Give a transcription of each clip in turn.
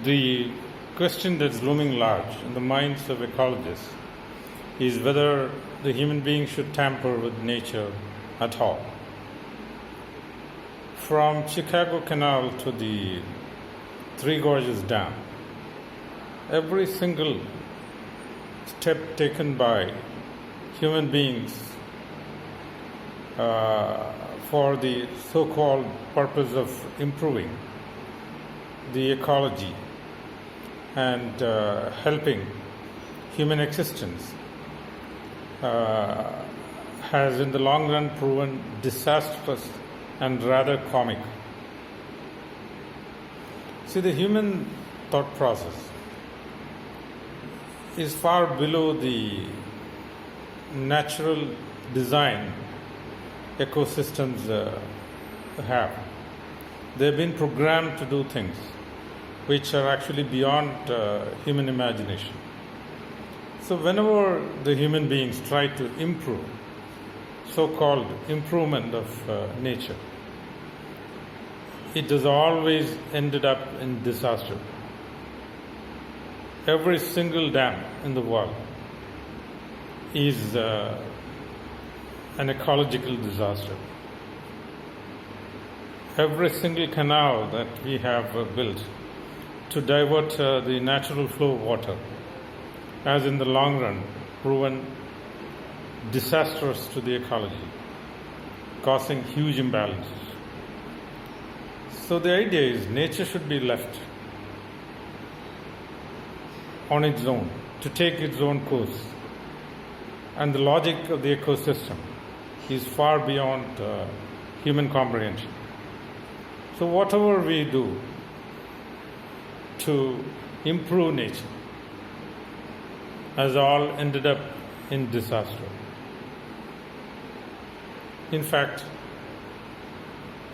The question that's looming large in the minds of ecologists is whether the human being should tamper with nature at all. From Chicago Canal to the Three Gorges Dam, every single step taken by human beings for the so-called purpose of improving the ecology and helping human existence has in the long run proven disastrous and rather comic. See, the human thought process is far below the natural design ecosystems have. They've been programmed to do things which are actually beyond human imagination. So whenever the human beings try to improve, so-called improvement of nature, it has always ended up in disaster. Every single dam in the world is an ecological disaster. Every single canal that we have built to divert the natural flow of water has in the long run proven disastrous to the ecology, causing huge imbalances. So the idea is nature should be left on its own, to take its own course. And the logic of the ecosystem is far beyond human comprehension. So whatever we do to improve nature has all ended up in disaster. In fact,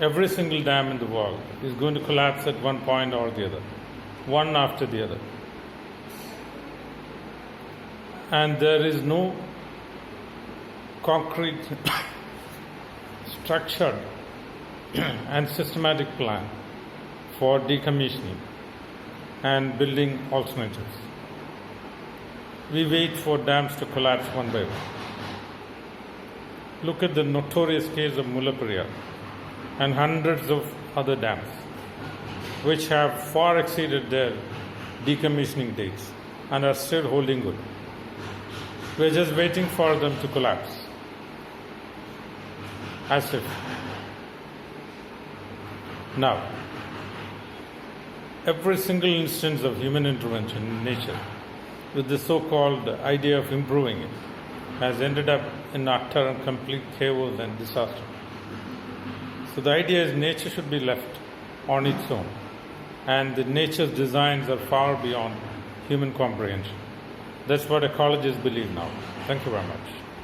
every single dam in the world is going to collapse at one point or the other, one after the other. And there is no concrete, structured and systematic plan for decommissioning and building alternatives. We wait for dams to collapse one by one. Look at the notorious case of Mullaperiyar and hundreds of other dams, which have far exceeded their decommissioning dates and are still holding good. We're just waiting for them to collapse. As if. Now, every single instance of human intervention in nature with the so-called idea of improving it has ended up in utter and complete chaos and disaster. So the idea is nature should be left on its own, and the nature's designs are far beyond human comprehension. That's what ecologists believe now. Thank you very much.